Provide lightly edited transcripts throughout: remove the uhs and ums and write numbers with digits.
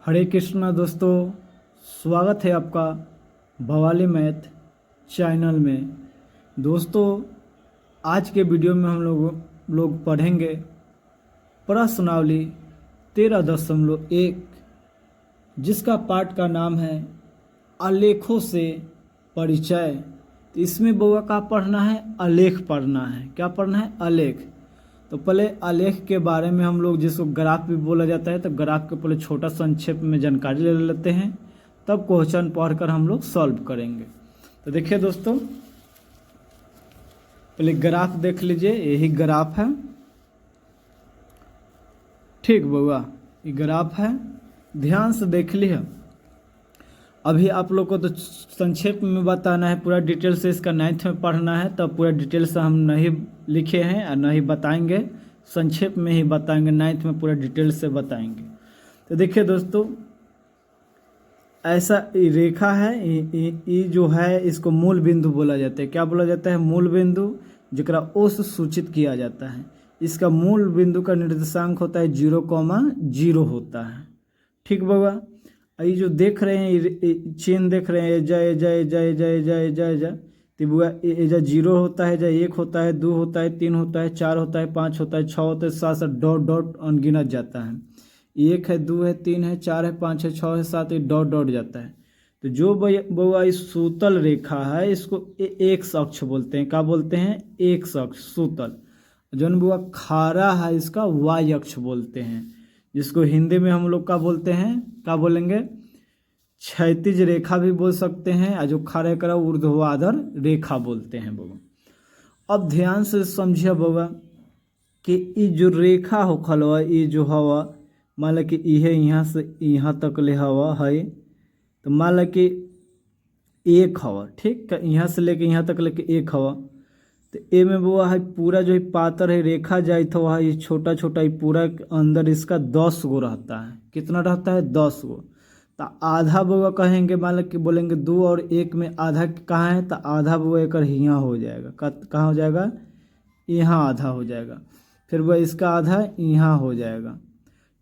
हरे कृष्णा दोस्तों, स्वागत है आपका भवाली मैथ चैनल में। दोस्तों, आज के वीडियो में हम लोग पढ़ेंगे प्रश्नावली 13.1, जिसका पाठ का नाम है आलेखों से परिचय। तो इसमें बउआ का पढ़ना है, आलेख पढ़ना है। क्या पढ़ना है? आलेख। तो पहले आलेख के बारे में हम लोग, जिसको ग्राफ भी बोला जाता है, तो ग्राफ के पहले छोटा संक्षेप में जानकारी ले लेते हैं, तब क्वेश्चन पढ़कर हम लोग सॉल्व करेंगे। तो देखिए दोस्तों, पहले ग्राफ देख लीजिए। यही ग्राफ है, ठीक बउआ, ये ग्राफ है, ध्यान से देख लिया। अभी आप लोग को तो संक्षेप में बताना है, पूरा डिटेल से इसका 9th में पढ़ना है, तब पूरा डिटेल से हम नहीं लिखे हैं और नहीं बताएंगे, संक्षेप में ही बताएंगे। 9th में पूरा डिटेल से बताएंगे। तो देखिए दोस्तों, ऐसा रेखा है, ये जो है इसको मूल बिंदु बोला जाता है। क्या बोला जाता है? मूल बिंदु, जिसका ओ से सूचित किया जाता है। इसका मूल बिंदु का निर्देशांक होता है 0,0 होता है। ठीक बाबा, ये जो देख रहे हैं चिन्ह देख रहे हैं, जय जय जय जय जय जय जय, तो बुआ एजा 0 होता है, जय 1 होता है, 2 होता है, 3 होता है, 4 होता है, 5 होता है, 6 होता है, 7 7 डॉट डॉट अनगिनत जाता है। 1 है, 2 है, 3 है, 4 है, 5 है, 6 है, 7 है, डॉट डॉट जाता है। तो जो बुआ इस सूतल रेखा है, इसको एक अक्ष बोलते हैं। क्या बोलते हैं? एक अक्ष, सूतल। जो बुआ खारा है, इसका वाय अक्ष बोलते हैं, जिसको हिंदी में हम लोग क्या बोलते हैं? क्या बोलेंगे? क्षैतिज रेखा भी बोल सकते हैं, और जो खड़ा करा ऊर्ध्वाधर रेखा बोलते हैं बउआ। अब ध्यान से समझिए बउआ कि ये जो रेखा हो खलवा, ये जो हवा, मान लो कि यह यहाँ से यहाँ तक ले हवा है, तो मान लो कि एक हवा, ठीक, यहाँ से लेके यहाँ तक लेके एक हवा। तो ए में बउआ है पूरा जो पातर है रेखा जाए तो वह ये छोटा छोटा ही पूरा अंदर इसका 10 गो रहता है। कितना रहता है? 10 गो। तो आधा बउआ कहेंगे, मान लो कि बोलेंगे 2 और 1 में आधा कहाँ है? तो आधा बउआ एक यहाँ हो जाएगा। कहाँ हो जाएगा? यहाँ आधा हो जाएगा। फिर वह इसका आधा यहाँ हो जाएगा।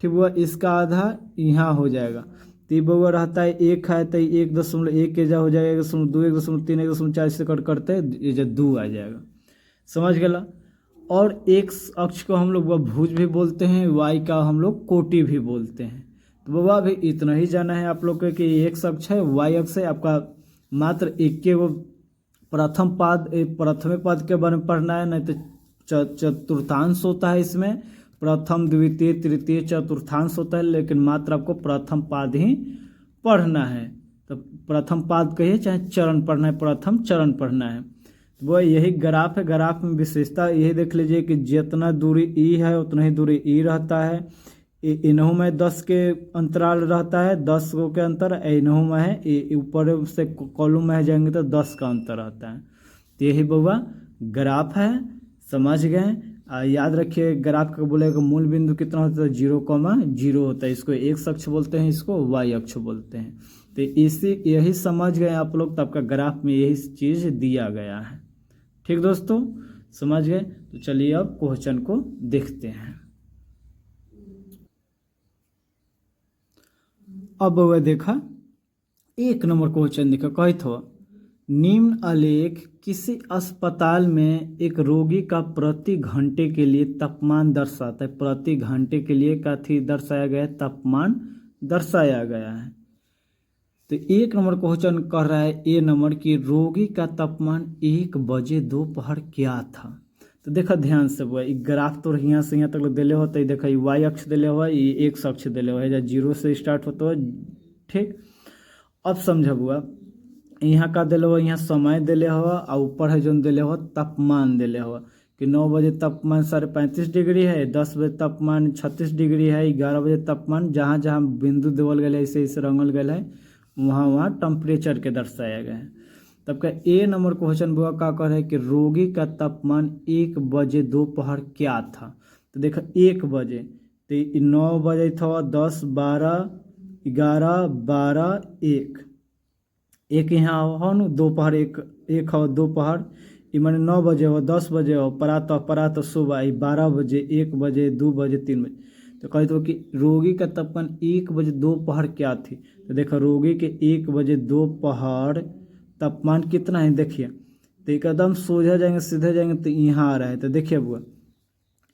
ठीक, वह इसका आधा यहाँ हो जाएगा। तो ये बउआ रहता है 1 है, तो 1.1 एजा हो जाएगा, 1.2, 1.3, 1.4 से कट करते ये 2 आ जाएगा। समझ गया? और एक अक्ष को हम लोग भुज भी बोलते हैं, वाई का हम लोग कोटि भी बोलते हैं। तो बाबा भी इतना ही जाना है आप लोग को कि एक अक्ष है, वाई अक्ष है आपका। मात्र एक के वो प्रथम पद के बारे में पढ़ना है, नहीं तो चतुर्थांश होता है इसमें। प्रथम, द्वितीय, तृतीय, चतुर्थांश होता है, लेकिन मात्र आपको प्रथम पाद ही पढ़ना है। तो प्रथम पाद कहिए चाहे चरण पढ़ना है, प्रथम चरण पढ़ना है। तो वो यही ग्राफ है। ग्राफ में विशेषता यही देख लीजिए कि जितना दूरी ई है उतना ही दूरी ई रहता है। इन्हों में 10 के अंतराल रहता है, 10 के अंतर। इन्हों में है, ऊपर से कॉलम में जाएंगे तो 10 का अंतर रहता है। तो यही बउआ ग्राफ है। समझ गए? याद रखिए, ग्राफ का बोलेगा मूल बिंदु कितना होता है? 0,0 होता है। इसको एक अक्ष बोलते हैं, इसको वाई अक्ष बोलते हैं। तो यही समझ गए आप लोग, तो आपका ग्राफ में यही चीज़ दिया गया है। ठीक दोस्तों, समझ गए? तो चलिए अब क्वेश्चन को देखते हैं। अब वह देखा 1 नंबर क्वेश्चन देखा, कहित हो निम्न आलेख किसी अस्पताल में एक रोगी का प्रति घंटे के लिए तापमान दर्शाता है। प्रति घंटे के लिए कथी दर्शाया गया है? तापमान दर्शाया गया है। तो 1 नंबर क्वेश्चन कह रहा है ए नंबर की रोगी का तापमान 1 बजे दोपहर क्या था। तो देखा ध्यान से बुआ, ग्राफ तो यहाँ से यहाँ तक दिले होता है। देखा वाई अक्ष दिले हुआ, ये एक अक्ष दिले हुआ है, 0 से स्टार्ट होता है। ठीक, अब समझा बुआ, यहाँ का दिले हुआ, यहाँ समय दिले हुआ, और ऊपर है जो दिले हुआ तापमान दिले हुआ कि 9 बजे तापमान 35.5 डिग्री है, 10 बजे तापमान 36 डिग्री है, 11 बजे तापमान, जहाँ जहाँ बिंदु देवल गए ऐसे ऐसे रंगल गए है, वहाँ टेम्परेचर के दर्शाया गया है। तब का ए नंबर क्वेश्चन बुआ का कर है कि रोगी का तापमान 1 बजे दोपहर क्या था। तो देखो 1 बजे, तो 9 बजे था, 10, 12, 11, 12, 1 यहाँ हो न, दोपहर एक हो दोपहर, मैंने 9 बजे हो, 10 बजे हो, परात सुबह, 12 बजे, 1 बजे, 2 बजे, 3 बजे। तो कहते हो कि रोगी का तापमान 1 बजे दोपहर क्या थी। तो देखो रोगी के 1 बजे दोपहर तापमान कितना है, देखिए तो एकदम सोझा जाएंगे सीधे जाएंगे तो यहाँ आ रहा है। तो देखिए बुआ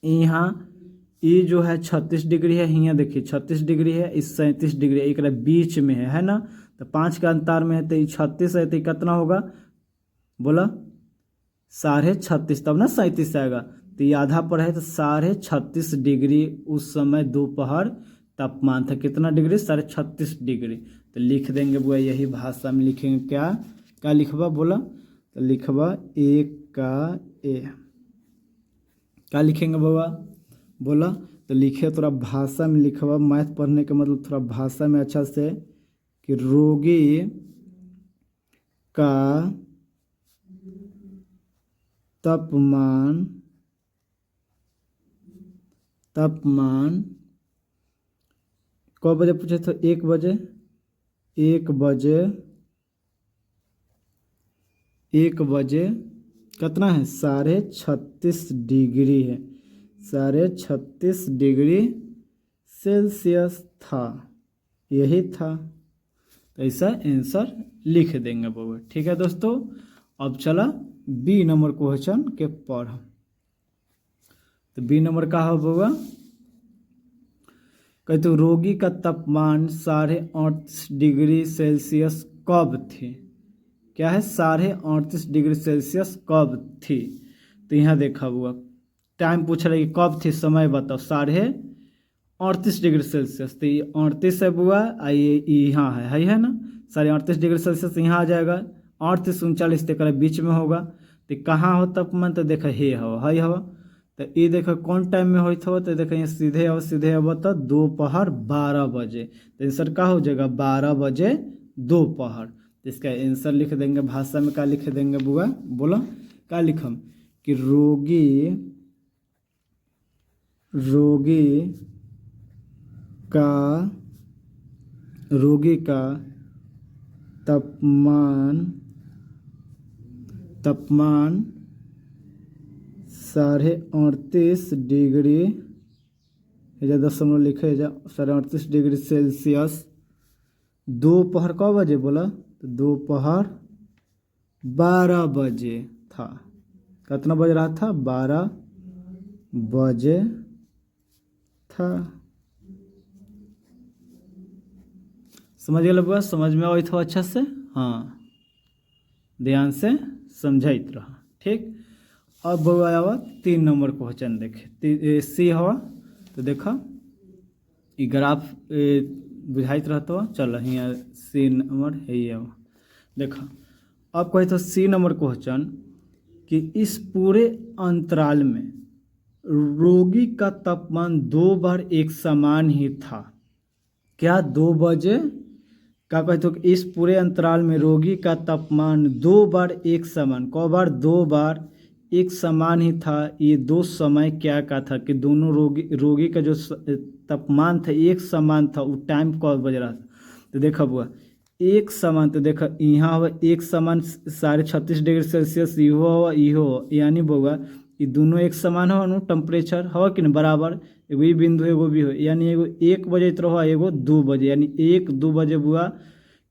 यहाँ ये जो है 36 डिग्री है, यहाँ देखिए 36 डिग्री है, इस 37 डिग्री एक बीच में है ना। तो 5 का अंतर में है तो 36 है, तो कितना होगा बोला 36.5, तब ना 37 आएगा। तो ये आधा पर है तो 36.5 डिग्री उस समय दोपहर तापमान था। कितना डिग्री, 36.5 डिग्री। तो लिख देंगे बुआ, यही भाषा में लिखेंगे क्या क्या लिखवा बोला, तो लिखवा एक का ए क्या लिखेंगे बाबा बोला। तो लिखे थोड़ा भाषा में लिखवा, मैथ पढ़ने का मतलब थोड़ा भाषा में अच्छा से कि रोगी का तापमान कब बजे पूछे थे, 1 बजे 1 बजे कितना है 36.5 डिग्री है, 36.5 डिग्री सेल्सियस था, यही था। तो ऐसा आंसर लिख देंगे बाबा। ठीक है दोस्तों, अब चला बी नंबर क्वेश्चन के पढ़। तो बी नंबर का हो बाबा, कहते तो रोगी का तापमान 38.5 डिग्री सेल्सियस कब थी। क्या है 38.5 डिग्री सेल्सियस कब थी। तो यहाँ देखा हुआ टाइम पूछ रहा है कि कब थी, समय बताओ। 38.5 डिग्री सेल्सियस, तो ये 38 है बुआ, ये यहाँ है ना। 38.5 डिग्री सेल्सियस यहाँ आ जाएगा, 38 39 तक बीच में होगा। तो कहाँ हो तापमान, तो देखो हे हवा। तो ये देखो कौन टाइम में होता हो, तो देखो ये सीधे अब तो दोपहर 12 बजे। तो आंसर क्या हो जाएगा 12 बजे दोपहर। तो इसका आंसर लिख देंगे, भाषा में क्या लिख देंगे बुआ बोलो, क्या लिखम कि रोगी का तापमान 38.5 डिग्री, दशमलव लिखे जा 38.5 डिग्री सेल्सियस दोपहर कब बजे बोला, तो दोपहर 12 बजे था। कितना बज रहा था, 12 बजे था। समझ गए बुआ, समझ में आई थो अच्छा से, हाँ ध्यान से समझाइत रहा। ठीक, अब बुआ आवा 3 नंबर क्वेश्चन देखे सी हवा। तो देखा ये ग्राफ बुझाइत रहता हो, चल यहाँ सी नंबर है ये। देखा अब कहे तो सी नंबर क्वेश्चन कि इस पूरे अंतराल में रोगी का तापमान 2 बार एक समान ही था। क्या 2 बजे क्या कहते हो कि इस पूरे अंतराल में रोगी का तापमान 2 बार एक समान, कौ बार 2 बार एक समान ही था। ये 2 समय क्या था कि दोनों रोगी का जो तापमान था एक समान था, वो टाइम कब बज रहा था। तो देखा बुआ एक समान, तो देखा यहाँ हुआ एक समान 36.5 डिग्री सेल्सियस, इहो यानी बुआ ये दोनों एक समान हो टेम्परेचर हो कि नहीं बराबर, एगो ये बिंदु एगो भी हो, यानी एगो 1 बजे रहो एगो 2 बजे, यानी 1-2 बजे बुआ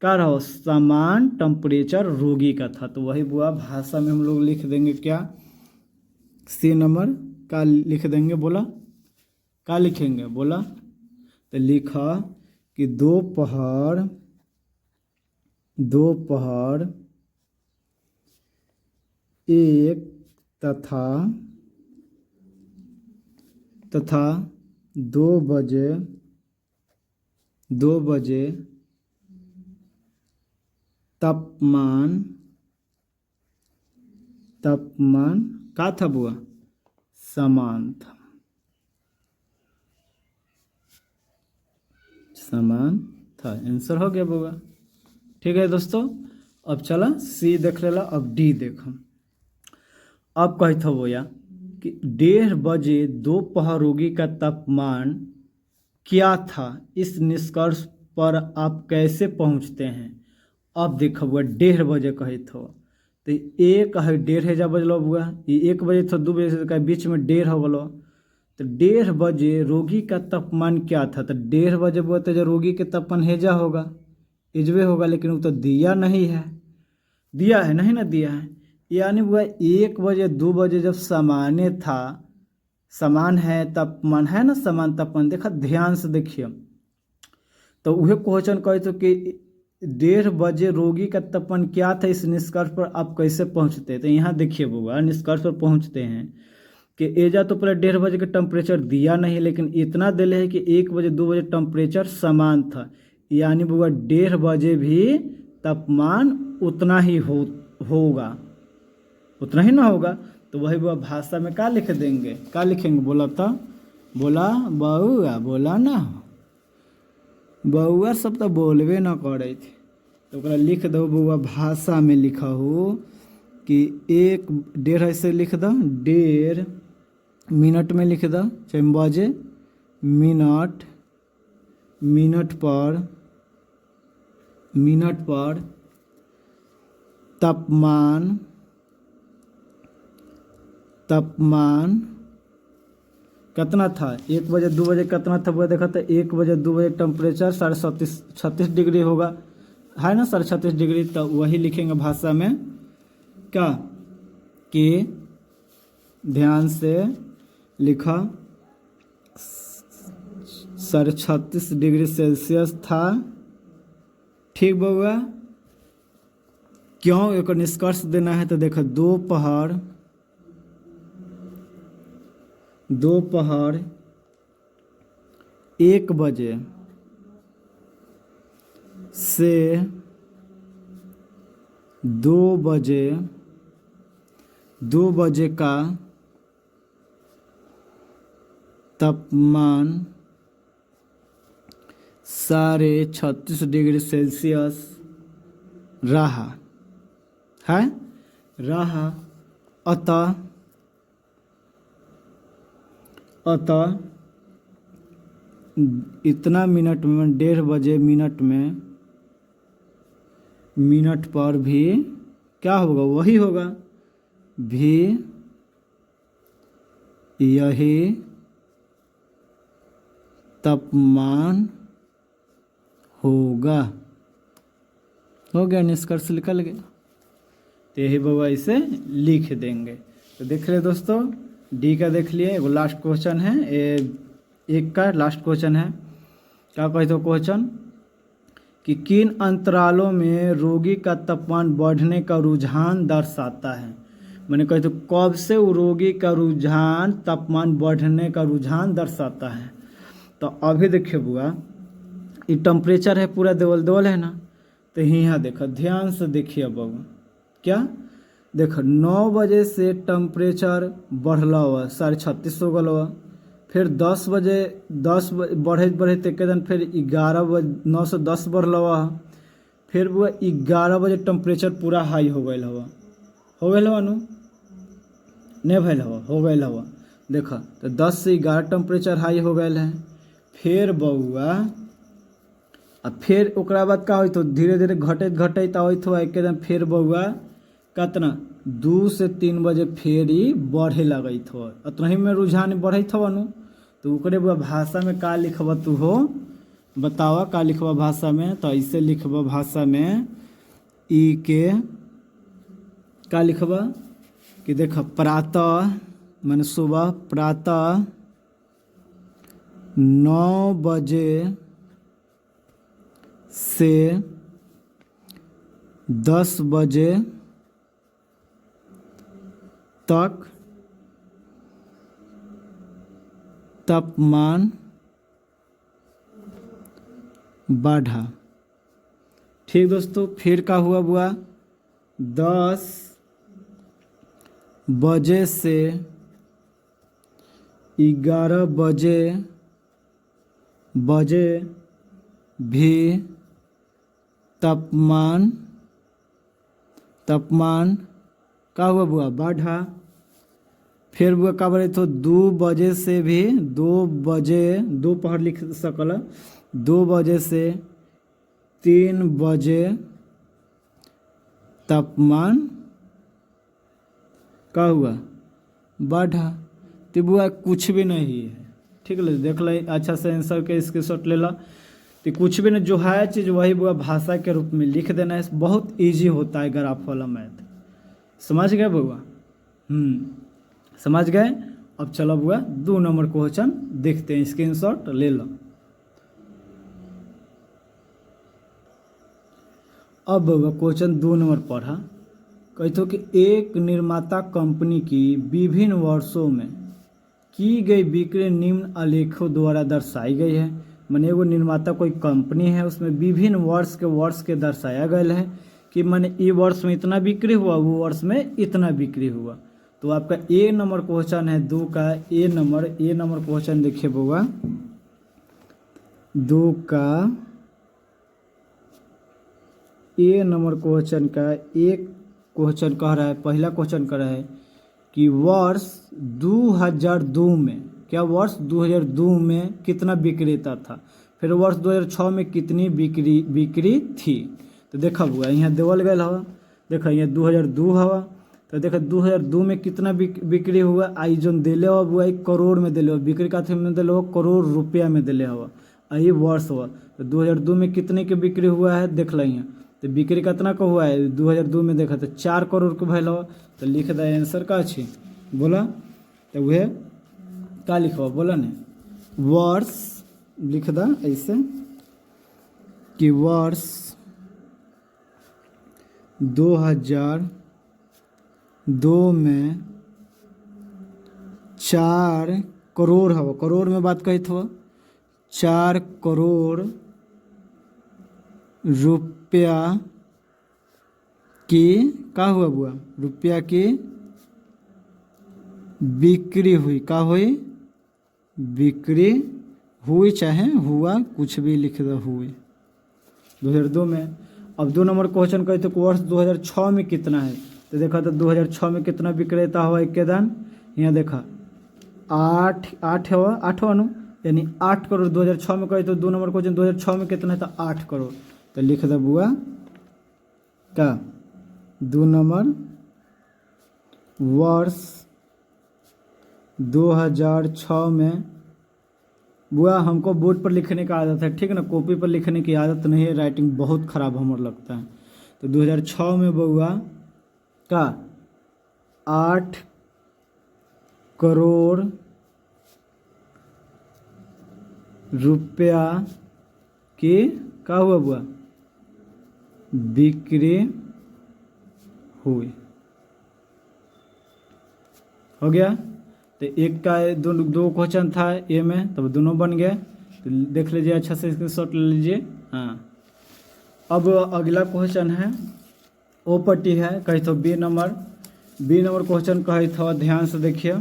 क्या रहो समान टेम्परेचर रोगी का था। तो वही बुआ भाषा में हम लोग लिख देंगे क्या, सी नंबर का लिख देंगे बोला, क्या लिखेंगे बोला। तो लिखा कि दोपहर एक तथा 2 बजे तापमान का था बुआ समान था, आंसर हो गया बुआ। ठीक है दोस्तों, अब चला सी देख लेला, अब डी देखो। अब कहते हो या कि 1:30 बजे दोपहर रोगी का तापमान क्या था, इस निष्कर्ष पर आप कैसे पहुंचते हैं। अब देखो बुआ 1:30 बजे कहते हो, तो एक है 1:30 बजलो बुआ, ये 1 बजे तो 2 बजे से बीच में 1:30 बोलो। तो 1:30 बजे रोगी का तापमान क्या था, तो 1:30 बजे बोलते जो रोगी के तापमान हेजा होगा, इजवे होगा, लेकिन वो तो दिया नहीं है, दिया है नहीं ना, दिया है। यानी वह 1 बजे 2 बजे जब सामान्य था, समान है तापमान, है ना समान तापमान, देखा ध्यान से देखिए, तो वह क्वेश्चन कहे तो कि 1:30 बजे रोगी का तापमान क्या था, इस निष्कर्ष पर आप कैसे पहुंचते हैं। तो यहाँ देखिए बुआ, निष्कर्ष पर पहुंचते हैं कि एजा तो पहले 1:30 बजे का टेम्परेचर दिया नहीं, लेकिन इतना दिले है कि 1 बजे 2 बजे टेम्परेचर समान था, यानी बुआ 1:30 बजे भी तापमान उतना ही होगा, उतना ही ना होगा। तो वही वह भाषा में क्या लिख देंगे, क्या लिखेंगे, बोला तो बोला बउआ, बोला ना बउआ, सब तो बोलबे ना करे थे, तो ओकरा लिख दो बउआ भाषा में लिखा हो कि 1:30 ऐसे लिख दो, 1:30 मिनट में लिख दो, चाहे बजे मिनट, मिनट पर तापमान कितना था, 1 बजे 2 बजे कितना था वो देखा, तो 1 बजे 2 बजे टेम्परेचर 36 डिग्री होगा, है ना 36 डिग्री। तो वही लिखेंगे भाषा में क्या, कि ध्यान से लिखा 36 डिग्री सेल्सियस था, ठीक बउआ। क्यों एक निष्कर्ष देना है, तो देखो दोपहर 1 बजे से 2 बजे का तापमान 36.5 डिग्री सेल्सियस रहा है, अतः इतना मिनट में 1:30 बजे मिनट पर भी क्या होगा, वही होगा, भी यही तापमान होगा। हो गया, निष्कर्ष निकल गया। तो यही बाबा इसे लिख देंगे। तो देख रहे दोस्तों, डी का देख लिए, एगो लास्ट क्वेश्चन है, एक का लास्ट क्वेश्चन है। क्या कहते हो क्वेश्चन, कि किन अंतरालों में रोगी का तापमान बढ़ने का रुझान दर्शाता है। मैंने कहे तो कब से वो रोगी का रुझान, तापमान बढ़ने का रुझान दर्शाता है। तो अभी देखिए बुआ, ये टेम्परेचर है पूरा देवल है ना, तो यहाँ देखो ध्यान से देखिए बाबू, क्या देखो 9 बजे से टेम्परेचर बढ़ला हुआ 36.5 हो गया, फिर 10 बजे बढ़े तो एकदम फिर 11 बजे 9 से 10 बढ़ला हुआ, फिर वो 11 बजे टेम्परेचर पूरा हाई हो गया हुआ, नु नहीं भैल हवा, हो गया हवा। देखो तो 10 से 11 टेम्परेचर हाई हो गया है, फिर बउआ अब फिर ओकरा बाद का हो, धीरे धीरे घटत हो एकदम, फिर बउआ कितना 2 से 3 बजे फिर ही बढ़े लगत हो, उतना ही में रुझान बढ़त हो नु। तो ओकरे भाषा में का लिखबा तू हो, बतावा का लिखबा भाषा में। तो ऐसे लिखबा भाषा में, ई के का लिखबा कि देख प्रातः माने सुबह, प्रातः 9 बजे से 10 बजे तक तापमान बढ़ा। ठीक दोस्तों, फिर का हुआ बुआ, 10 बजे से 11 बजे भी तापमान का हुआ बुआ बढ़ा। फिर बुआ का बोले तो 2 बजे से भी 2 बजे, दोपहर लिख सकल, 2 बजे से 3 बजे तापमान का हुआ बढ़ा। तो बुआ कुछ भी नहीं है। ठीक है, देख ले अच्छा से आंसर के स्क्रीनशॉट ले ला। तो कुछ भी नहीं, जो है चीज़ वही बुआ भाषा के रूप में लिख देना है। बहुत ईजी होता है ग्राफ वाला मैथ। समझ गए बुआ? समझ गए। अब चलो बुआ 2 नंबर क्वेश्चन देखते हैं, स्क्रीनशॉट ले लो। अब बुआ क्वेश्चन 2 नंबर पढ़ा। कहते हो कि एक निर्माता कंपनी की विभिन्न वर्षों में की गई बिक्री निम्न आलेखों द्वारा दर्शाई गई है। माने वो निर्माता कोई कंपनी है, उसमें विभिन्न वर्ष के दर्शाया गया है कि माने ये वर्ष में इतना बिक्री हुआ, वो वर्ष में इतना बिक्री हुआ। तो आपका ए नंबर क्वेश्चन है 2 का। ए नंबर क्वेश्चन देखिए बुआ, 2 का ए नंबर क्वेश्चन का एक क्वेश्चन कह रहा है, पहला क्वेश्चन कह रहा है कि वर्ष 2002 में, क्या वर्ष 2002 में कितना विक्रेता था, फिर वर्ष 2006 में कितनी बिक्री थी। तो देखा हुआ यहाँ देवल गया हवा, देखा यहाँ 2002 हवा। तो देखा 2002 में कितना बिक्री हुआ, आई जो दिले हुआ 1 करोड़ में दिले हुआ, बिक्री का में दिले हुआ करोड़ रुपया में दिले हुआ, यही वर्ष हुआ। तो 2002 में कितने की बिक्री हुआ है देख लो यहाँ। तो बिक्री कितना का हुआ है 2002 में, देखा तो 4 करोड़ के भैल हो। तो लिख दे आंसर का अच्छी बोला। तो वह क्या लिखवा बोला ने, वर्ष लिख दा ऐसे कि वर्ष 2002 में 4 करोड़ हवा, करोड़ में बात कही थो, 4 करोड़ रुपया की का हुआ बुआ, रुपया की बिक्री हुई, का हुई बिक्री हुई, चाहे हुआ कुछ भी लिख दो, हुई 2002 में। अब 2 नंबर क्वेश्चन कहते तो वर्ष 2006 में कितना है। तो देखा तो 2006 में कितना विक्रेता हुआ एक के दान, यहाँ देखा 8 हुआ, 8 हुआ नु, यानी 8 करोड़ 2006 में कहते तो 2 नंबर क्वेश्चन 2006 में कितना है तो 8 करोड़। तो लिख दो बुआ का 2 नंबर वर्ष 2006 में। बुआ हमको बोर्ड पर लिखने का आदत है, ठीक है ना, कॉपी पर लिखने की आदत नहीं है, राइटिंग बहुत ख़राब हमारा लगता है। तो 2006 में बुआ का 8 करोड़ रुपया की का हुआ बुआ बिक्री हुई। हो गया। तो एक का दो क्वेश्चन था ए में, तब दोनों बन गए। तो देख लीजिए अच्छा से स्क्रीनशॉट ले लीजिए। हाँ, अब अगला क्वेश्चन है ओ पट्टी है, कही तो बी नंबर क्वेश्चन कही था, ध्यान से देखिए।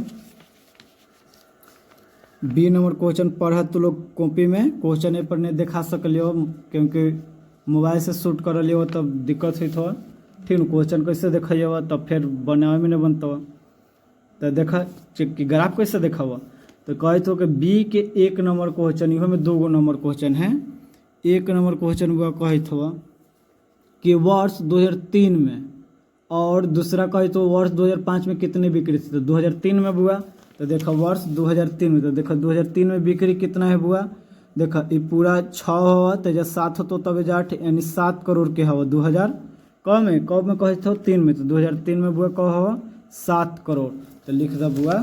बी नंबर क्वेश्चन पढ़ा तो लोग कॉपी में क्वेश्चन ए पर नहीं दिखा सकलियो, क्योंकि मोबाइल से शूट कर लियो तब दिक्कत हुई थोड़ा, ठीक है। क्वेश्चन कैसे देखिए तब फिर बनावे में नहीं बनता। तो देखा कि ग्राफ कैसे देखा हुआ। तो कहे तो कि बी के 1 नंबर क्वेश्चन, इहो में 2 नंबर क्वेश्चन है। 1 नंबर क्वेश्चन हुआ कहे तो कि वर्ष 2003 में, और दूसरा कहे तो वर्ष 2005 में कितनी बिक्री थी। तो 2003 में बुआ, तो देखा वर्ष 2003 में, तो देखा 2003 में बिक्री कितना है बुआ, देखा ये पूरा 6 हुआ, तो जब 7 हो तो तब 8, यानी 7 करोड़ के हवा 2000 कब में कहे तो 3 में। तो 2003 में बुआ कब हवा 7 करोड़। तो लिख दो बुआ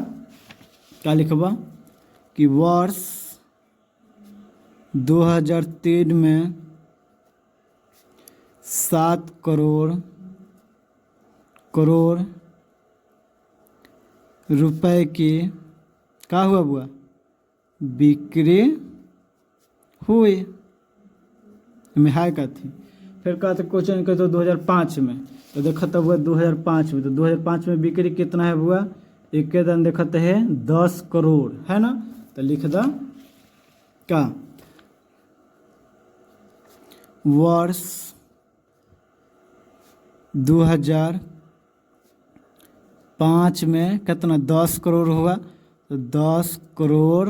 क्या लिखबा कि वर्ष 2003 में 7 करोड़ रुपए की क्या हुआ बुआ बिक्री हुई में हाई का थी। फिर कहा था क्वेश्चन कहते तो 2005 में, तो देखा था बुआ 2005 में। तो 2005 में बिक्री कितना है बुआ, एक के दान देखते है 10 करोड़ है ना। तो लिख दा क्या वर्ष 2005 में कितना 10 करोड़ हुआ। तो 10 करोड़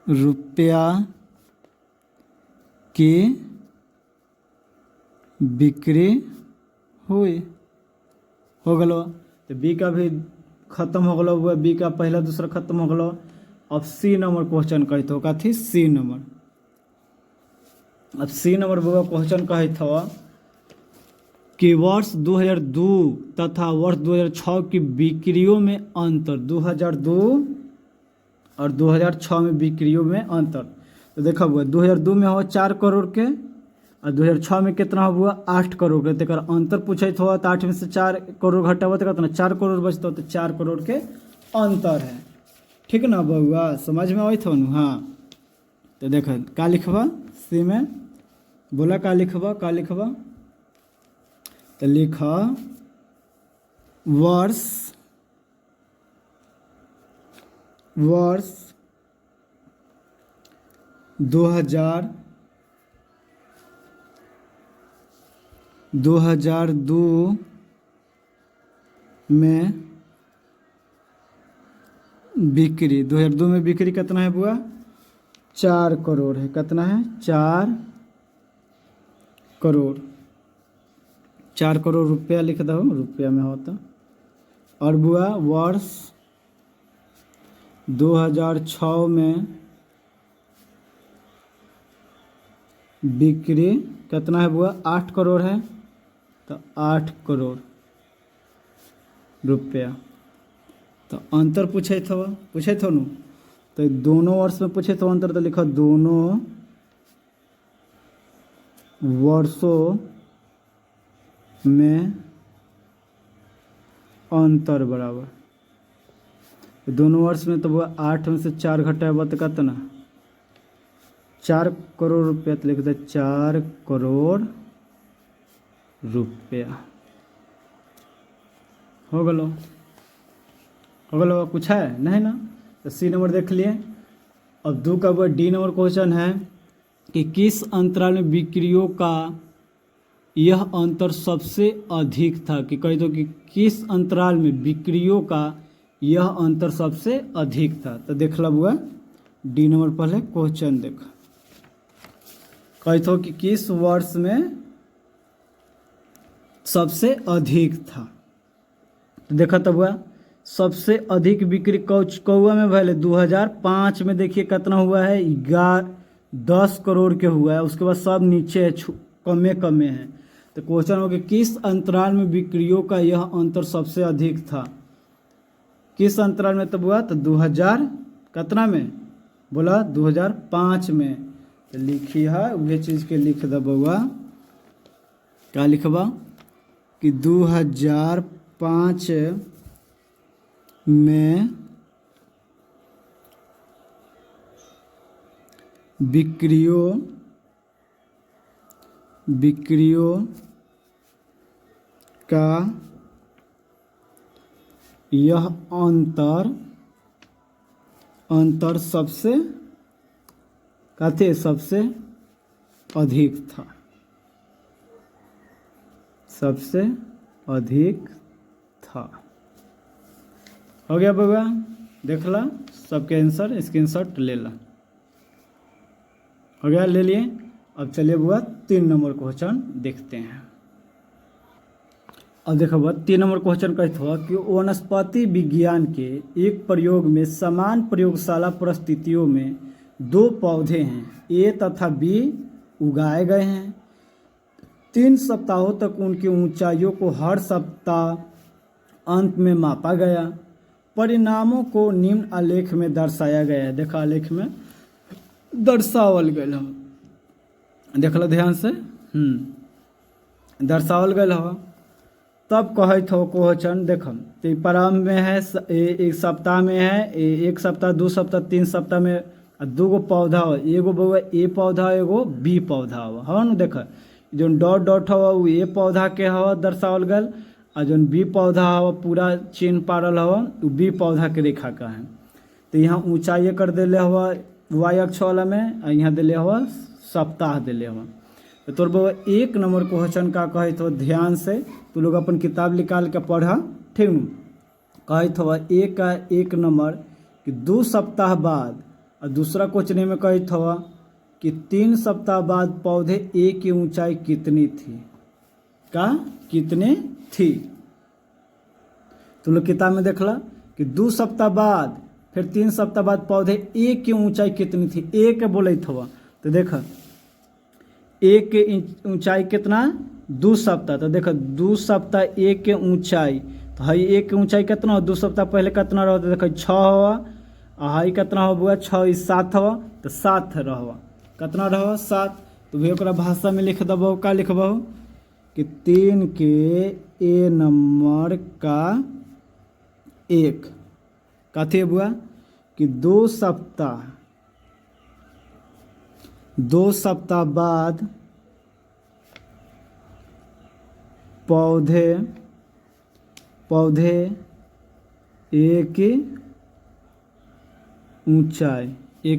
रुपया की बिक्री हुई, हो गलो। तो बी का भी खत्म हो गलो हुआ, बी का पहला दूसरा खत्म हो गलो। अब सी नंबर क्वेश्चन कहते हो कथी सी नंबर। अब सी नंबर बुआ क्वेश्चन कहते हो कि वर्ष 2002 तथा वर्ष 2006 की बिक्रियों में अंतर, 2002 और 2006 में बिक्रियों में अंतर। तो देखा हुआ 2002 में हुआ 4 करोड़ के और 2006 में कितना हुआ 8 करोड़ के। तेकर अंतर पूछे हुआ तो 8 में से 4 करोड़ घटा हुआ तो कितना 4 करोड़ बचता, तो 4 करोड़ के अंतर है। ठीक ना बउआ, समझ में आई थो न। हाँ तो देख का लिखबा सी में, बोला का लिखबा तो लिखा वर्ष 2002 में बिक्री, 2002 में बिक्री कितना है बुआ 4 करोड़ है। कितना है 4 करोड़, 4 करोड़ रुपया लिख दो, रुपया में होता। और बुआ वर्ष 2006 में बिक्री कितना है बुआ 8 करोड़ है, तो 8 करोड़ रुपया। तो अंतर पूछे थो नु, तो दोनों वर्ष में पूछे तो अंतर, तो लिखो दोनों वर्षों में अंतर बराबर। दोनों वर्ष में तो वो 8 में से 4 घटाया तो कितना 4 करोड़ रुपया, तो लिखते 4 करोड़ रुपया हो गलो कुछ है नहीं ना। तो सी नंबर देख लिए। अब 2 का डी नंबर क्वेश्चन है कि किस अंतराल में बिक्रियों का यह अंतर सबसे अधिक था। कि कह दो कि किस अंतराल में बिक्रियों का यह अंतर सबसे अधिक था। तो देख लो बुआ डी नंबर पहले क्वेश्चन देख, कहते हो कि किस वर्ष में सबसे अधिक था। तो देखा तब हुआ सबसे अधिक बिक्री कौआ में भले 2005 में देखिए कितना हुआ है 10 करोड़ के हुआ है। उसके बाद सब नीचे है, कमे हैं। तो क्वेश्चन हो कि किस अंतराल में बिक्रियों का यह अंतर सबसे अधिक था। किस अंतराल में तब हुआ, तो 2000 कितना में बोला 2005 में। तो लिखी है वही चीज़ के लिख दो बउआ, क्या लिखबा कि 2005 में बिक्रियों का यह अंतर सबसे सबसे अधिक था, सबसे अधिक था। हो गया बउआ, देख ला सबके आंसर स्क्रीनशॉट ले ला। हो गया, ले लिए। अब चलिए बुआ 3 नंबर क्वेश्चन देखते हैं। अब देखो बुआ 3 नंबर क्वेश्चन कहते हुआ कि वनस्पति विज्ञान के एक प्रयोग में समान प्रयोगशाला परिस्थितियों में 2 पौधे हैं ए तथा बी उगाए गए हैं। 3 सप्ताहों तक उनकी ऊंचाइयों को हर सप्ताह अंत में मापा गया। परिणामों को निम्न आलेख में दर्शाया गया है। देखा आलेख में दर्शावल गया, देख लो ध्यान से, दर्शावल गया हो। तब कहत हो क्वेश्चन देखो, तो प्रारंभ में है 1 सप्ताह में है 1 सप्ताह 2 सप्ताह 3 सप्ताह में 2 गो पौधा हो, एगो बउआ ए पौधा एगो बी पौधा हो न। देख जो डॉट डॉट हो वो ए पौधा के हो दर्शावल गल, और जो बी पौधा हो पूरा चिन्ह पारल हो वो बी पौधा के रेखा का है। तो यहाँ ऊंचाई कर दिले हुआ वाई अक्ष वाला में, और यहाँ दिले हुआ सप्ताह दिले हुआ। तो तोर बउआ 1 नंबर क्वेश्चन का कहे तो ध्यान से तू लोग अपन किताब निकाल के पढ़ा, ठीक न। कहे तो 1 नंबर कि 2 सप्ताह बाद, और दूसरा क्वेश्चन में कहे तो कि 3 सप्ताह बाद पौधे ए की ऊंचाई कितनी थी, कितनी थी। तो लोग किताब में देखला कि 2 सप्ताह बाद फिर 3 सप्ताह बाद पौधे ए की ऊंचाई कितनी थी, ए के बोले थवा। तो देख ए के ऊंचाई कितना, 2 सप्ताह। तो देख 2 सप्ताह ए के ऊंचाई, तो हई ए के ऊंचाई कितना हो, 2 सप्ताह पहले कितना रहो, तो देख 6 हवा, और हई कितना हो बुआ 6 7 हवा, तो 7 रहो, कितना रहो 7। तो भी ओकरा भाषा में लिख दबो, का लिखबो कि 3 के ए नंबर का 1 कथी बुआ कि 2 सप्ताह बाद पौधे ए की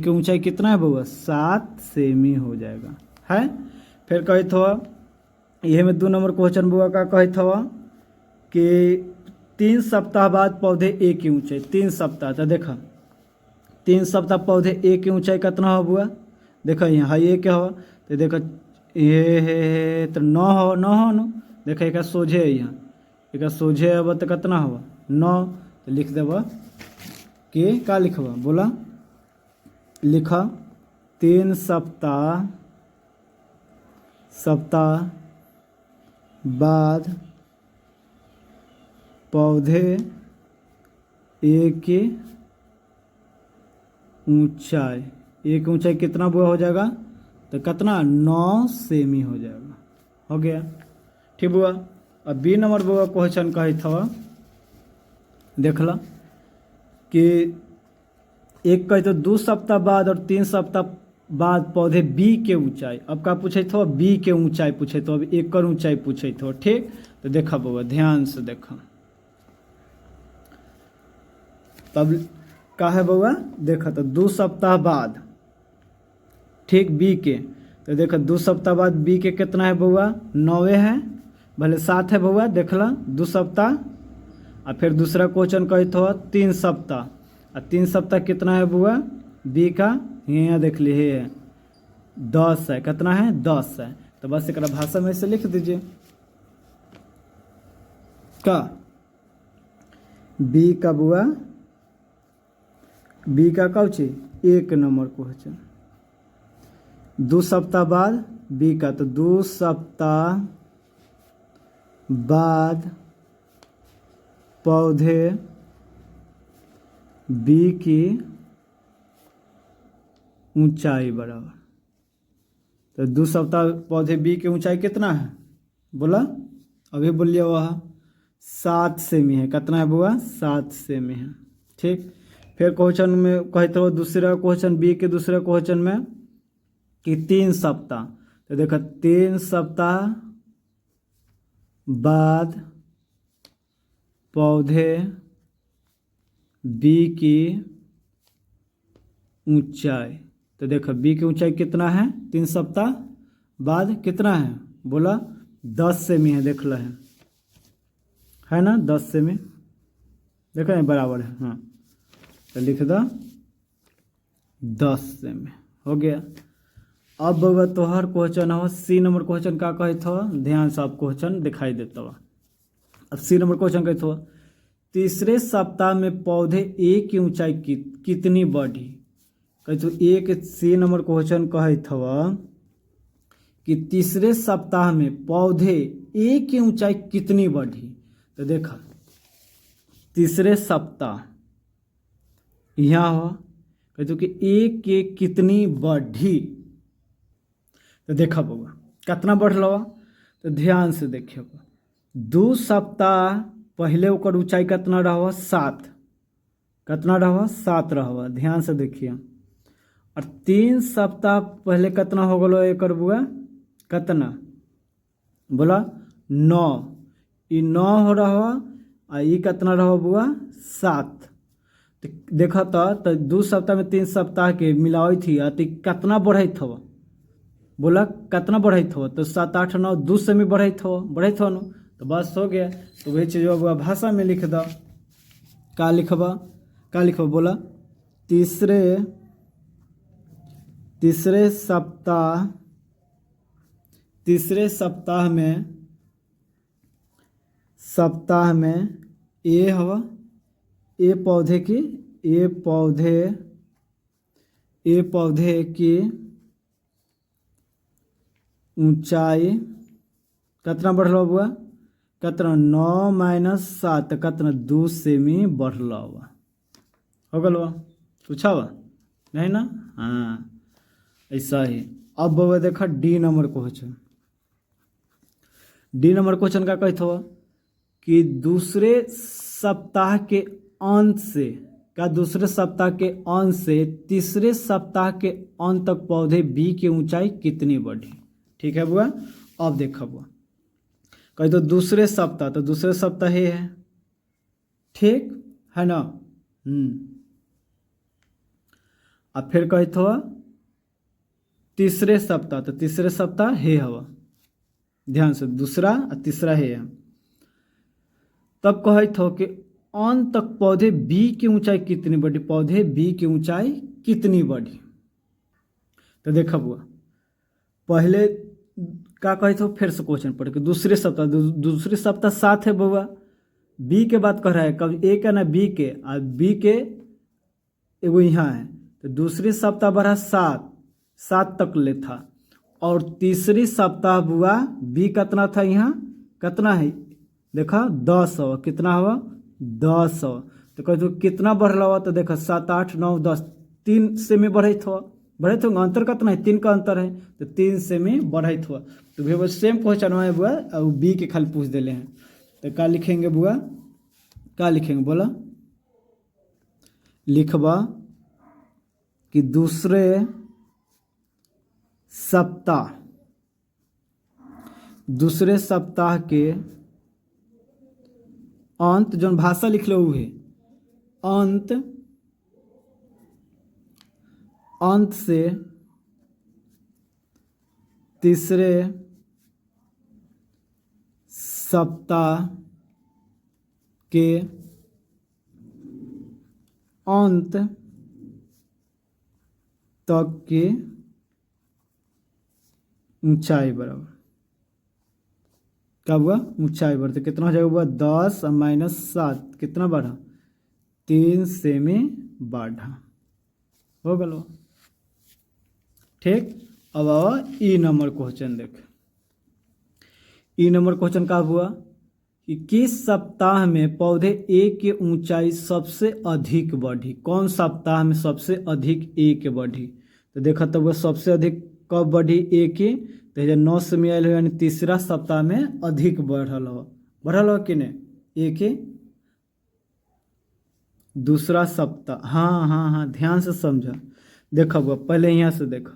ऊंचाई कितना है बउआ, 7 सेमी हो जाएगा है। फिर कहे थो ये में 2 नंबर क्वेश्चन बुआ का कहे थो कि 3 सप्ताह बाद पौधे ए की ऊंचाई, 3 सप्ताह। तो देखा 3 सप्ताह पौधे ए की ऊंचाई कितना हो बुआ, देखो यहाँ हाई ए के हो, तो देखो ये तो 9 हो न, देखो एक सोझे यहाँ, एक सोझे अब तो कितना हो 9। तो लिख देव कि का लिखब बोला, लिख 3 सप्ताह बाद पौधे ए की ऊंचाई कितना बुआ हो जाएगा, तो कितना 9 सेमी हो जाएगा, हो गया ठीक बुआ। अब बी नंबर बुआ क्वेश्चन कही था, देख ला कि एक कही तो 2 सप्ताह बाद और 3 सप्ताह बाद पौधे बी के ऊंचाई, अब का पूछे थो बी के ऊंचाई पूछे तो, अब एक ऊंचाई पूछे थो ठीक। तो देखा बुआ ध्यान से देखा, तब का है बउआ, देखा तो 2 सप्ताह बाद ठीक बी के, तो देखा 2 सप्ताह बाद बी के कितना है बउआ 9 है, भले 7 है बउआ, देख ला 2 सप्ताह। और फिर दूसरा क्वेश्चन कही तो 3 सप्ताह, और 3 सप्ताह कितना है बुआ बी का, यहाँ देख ली है 10 है, कितना है 10 है। तो बस एक भाषा में से लिख दीजिए का बी का बुआ, बी का कब चीज 1 नंबर क्वेश्चन, 2 सप्ताह बाद बी का, तो 2 सप्ताह बाद पौधे बी की ऊंचाई बराबर, तो 2 सप्ताह पौधे बी की ऊंचाई कितना है बोला, अभी बोलिए वह 7 सेमी है, कितना है बुआ 7 सेमी है ठीक। फिर क्वेश्चन में कहते हो दूसरा क्वेश्चन बी के दूसरे क्वेश्चन में कि 3 सप्ताह, तो देखो 3 सप्ताह बाद पौधे बी की ऊंचाई, तो देखो बी की ऊंचाई कितना है 3 सप्ताह बाद कितना है बोला 10 सेमी है, देख लो है ना 10 सेमी, देखो ये बराबर है हाँ, तो लिख दो 10 सेमी हो गया। अब बउआ तोहर क्वेश्चन हो सी नंबर क्वेश्चन का कहे थो, ध्यान से आप क्वेश्चन दिखाई देता हुआ। अब सी नंबर क्वेश्चन कहे थो तीसरे सप्ताह में पौधे ए की ऊंचाई कितनी बढ़ी, कहे तो एक सी नंबर क्वेश्चन कहे थो कि तीसरे सप्ताह में पौधे ए की ऊंचाई कितनी बढ़ी। तो देखा तीसरे सप्ताह यहाँ हो कहे तो कि ए के कितनी बढ़ी, तो देखा बउआ कितना बढ़ल, तो ध्यान से देखिए 2 सप्ताह पहले ओकर ऊंचाई कितना रहो 7, कितना रहो 7 रहो, ध्यान से देखिए। और 3 सप्ताह पहले कितना हो गलो एक बुआ कितना बोला 9, ये 9 हो रहो और ये कितना रहो बुआ 7। तो देखा तो 2 सप्ताह में 3 सप्ताह के मिलाई थी, तो कितना बढ़त हो बोला कितना बढ़त हो, तो 7 8 9 2 से में बढ़त हो न, तो बस हो गया। तो वही चीज़ बुआ भाषा में लिख दो, का लिखबा बोला तीसरे सप्ताह में ए हवा ए पौधे की ऊंचाई कितना बढ़ल हुआ, कितना 9 - 7 कितना 2 सेमी बढ़ल हुआ, हो गल हुआ, पूछा हुआ नहीं ना। हाँ ऐसा ही। अब बउआ देखा D number question. D number question का कहते हो कि दूसरे सप्ताह के अंत से तीसरे सप्ताह के अंत तक पौधे बी की ऊंचाई कितनी बढ़ी। ठीक है बुआ। अब देखा बुआ कही तो दूसरे सप्ताह ही है, ठीक है ना। अब फिर कही तो तीसरे सप्ताह है हवा, ध्यान से दूसरा और तीसरा है। तब कहे थो कि अंत तक पौधे बी की ऊंचाई कितनी बढ़ी, तो देखा बुआ पहले क्या कहे थो, फिर से क्वेश्चन पढ़ के दूसरे सप्ताह 7 है बुआ, बी के बात कर रहा है, कब ए का ना बी के, और बी के एगो यहाँ है, तो दूसरी सप्ताह बढ़ा 7 तक ले था, और तीसरी सप्ताह बुआ बी कितना था, यहाँ कितना है देखा 10 हो, कितना हुआ 10 हो, तो कह तो कितना बढ़ हुआ, तो देखा 7 8 9 10 3 सेमी बढ़त हो, अंतर कितना है 3 का अंतर है, तो 3 सेमी बढ़त हुआ। तो भी सेम क्वेश्चन है बुआ, और बी के खाली पूछ दिले हैं, तो क्या लिखेंगे बुआ, क्या लिखेंगे बोला, लिखबा कि दूसरे सप्ताह के अंत, जो भाषा लिख लो है अंत से तीसरे सप्ताह के अंत तक की ऊंचाई बराबर, क्या हुआ ऊंचाई बढ़ते कितना हो जाएगा हुआ 10 - 7 कितना बढ़ा 3 सेमी बढ़ा, हो गलो। ठीक। अब आओ ई नंबर क्वेश्चन देख। ई नंबर क्वेश्चन का हुआ कि किस सप्ताह में पौधे ए की ऊंचाई सबसे अधिक बढ़ी, कौन सप्ताह में सबसे अधिक ए के बढ़ी, तो देखा तो वह सबसे अधिक कब बढ़ी ए की, तो 9 सेमी आयल हो, यानी तीसरा सप्ताह में अधिक बढ़ल हो कि नहीं ए के दूसरा सप्ताह। हाँ ध्यान से समझा, देखा हुआ पहले यहाँ से देखा,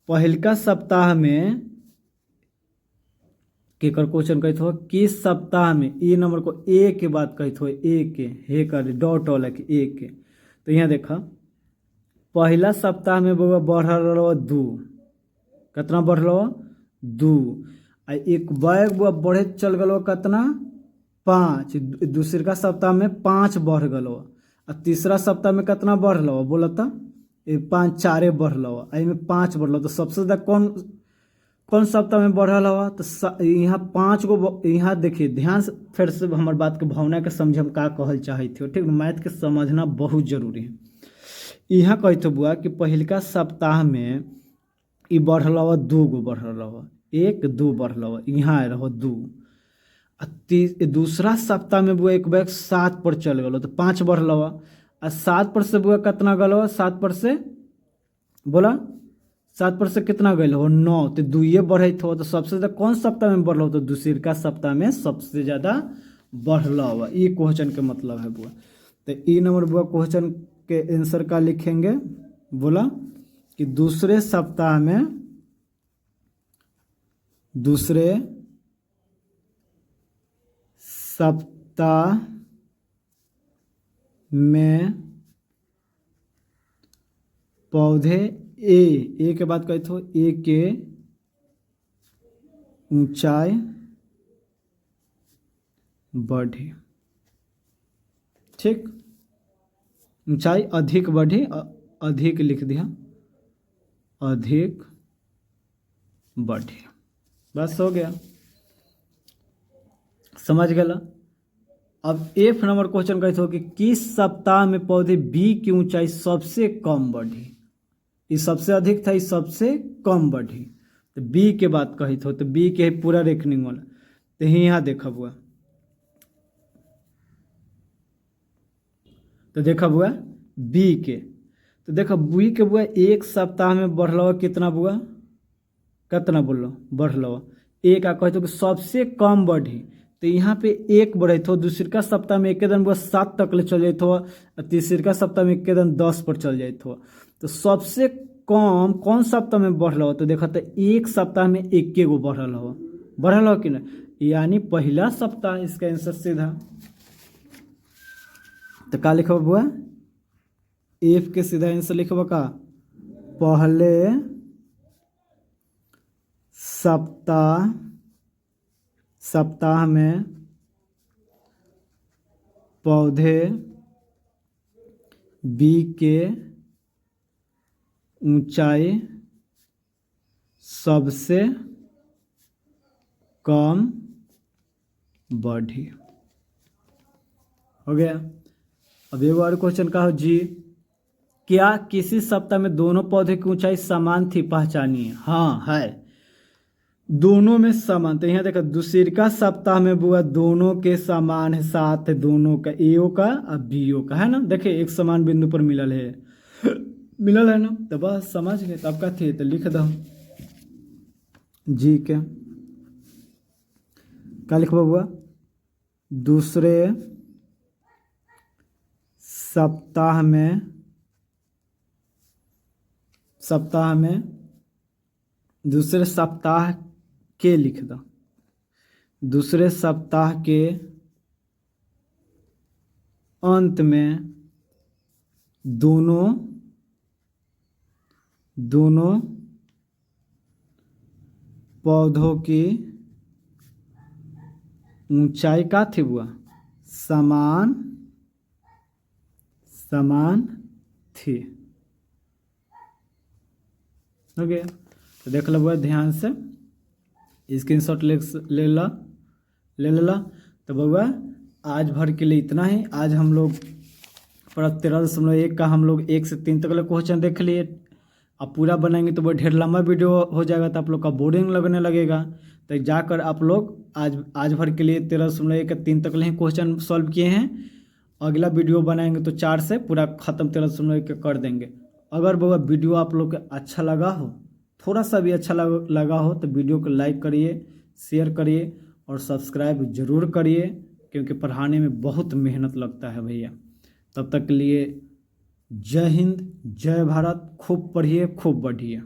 पहलका सप्ताह में के कर क्वेश्चन कहते हो किस सप्ताह में, ई नंबर को ए के बाद कहते हो, ए के हे कर डॉट वाला के ए के, तो यहाँ देखा पहला सप्ताह में बउआ बढ़ल 2, कितना बढ़ल 2, आ एक बैग बुआ बढ़े चल गलो कितना 5, दूसरा सप्ताह में 5 बढ़ गलो, आ तीसरा सप्ताह में कितना बढ़ल बोला था 5 4 बढ़ल, में 5 बढ़ल, तो सबसे ज़्यादा कौन सप्ताह में बढ़ल हुआ, तो यहाँ 5 गो, यहाँ देखिए ध्यान से फिर से हमारे बात के भावना के समझे हम का कहल चाहे थे, ठीक, मैथ के समझना बहुत जरूरी है। यहाँ कहते बुआ कि पहलका सप्ताह में ई बढ़ल हुआ 2 गो बढ़ल हुआ, 1 2 बढ़ल हुआ, यहाँ रहो 2, दूसरा सप्ताह में बुआ एक बैग 7 पर चल गलो, तो 5 बढ़ल हुआ, आ 7 पर से बुआ कितना गलो, 7 पर से बोला 7 पर से कितना गल हो 9, तो 2 बढ़त हो, तो सबसे ज़्यादा कौन सप्ताह में बढ़ल हो, तो दूसरा सप्ताह में सबसे ज़्यादा बढ़ल हुआ, ये क्वेश्चन के मतलब है बुआ। तो ई नंबर बुआ क्वेश्चन के आंसर का लिखेंगे, बोला कि दूसरे सप्ताह में पौधे ए के बाद कहते हो ए के ऊंचाई बढ़ी, ठीक, ऊंचाई अधिक बढ़ी, अधिक लिख दिया, अधिक बढ़ी, बस हो गया, समझ गया। अब एफ नंबर क्वेश्चन कैसे हो कि किस सप्ताह में पौधे बी की ऊंचाई सबसे कम बढ़ी। ये सबसे अधिक था, ये सबसे कम बढ़ी। तो बी के बात कही थो, तो बी के पूरा रेकनिंग वाला तो ही यहाँ देखा हुआ, तो देखा हुआ बी के। तो देखो बी के बुआ एक सप्ताह में बढ़ल कितना बुआ, कितना बोलो बढ़ल एक। आ कहे तो कि सबसे कम बढ़ी, तो यहाँ पे एक बढ़े थो। दूसरा सप्ताह में एक दिन बुआ 7 तक ले चल जाते हो, तीसरा सप्ताह में एक दिन 10 पर चल जाते हो। तो सबसे कम कौन सप्ताह में बढ़ल हो, तो देखा तो एक सप्ताह में एक गो बढ़ल हो कि ना, यानी पहला सप्ताह। इसका आंसर सीधा। तो का लिखो बुआ, एफ के सीधा आंसर लिखो का पहले सप्ताह में पौधे बी के ऊंचाई सबसे कम बढ़ी। हो गया। अब एक और क्वेश्चन का हो जी, क्या किसी सप्ताह में दोनों पौधे की ऊंचाई समान थी, पहचानिए। हाँ है, दोनों में समान। तो यहाँ देखा दूसरा सप्ताह में बुआ दोनों के समान है, साथ है दोनों का, एओ का और बीओ का, है ना। देखिए एक समान बिंदु पर मिलल है ना। तो बस समझ गए। तब का थे तो लिख दो जी के। क्या लिखबो बुआ, दूसरे सप्ताह में दूसरे सप्ताह के लिख दो, दूसरे सप्ताह के अंत में दोनों पौधों की ऊंचाई का थी बुआ, समान थी। हो गया। तो देख लो बुआ ध्यान से, स्क्रीनशॉट ले ला। तो बउआ आज भर के लिए इतना ही। आज हम लोग प्रश्न 13.1 का हम लोग 1 से 3 तक क्वेश्चन देख लिए। अब पूरा बनाएंगे तो वो ढेर लंबा वीडियो हो जाएगा, तो आप लोग का बोरिंग लगने लगेगा। तो जाकर आप लोग आज भर के लिए 13.1 का 3 तक ही क्वेश्चन सॉल्व किए हैं। अगला वीडियो बनाएंगे तो 4 से पूरा ख़त्म 13.1 का कर देंगे। अगर बउआ वीडियो आप लोग को अच्छा लगा हो, थोड़ा सा भी अच्छा लगा हो, तो वीडियो को लाइक करिए, शेयर करिए और सब्सक्राइब जरूर करिए, क्योंकि पढ़ाने में बहुत मेहनत लगता है भैया। तब तक के लिए जय हिंद, जय भारत। खूब पढ़िए, खूब बढ़िए।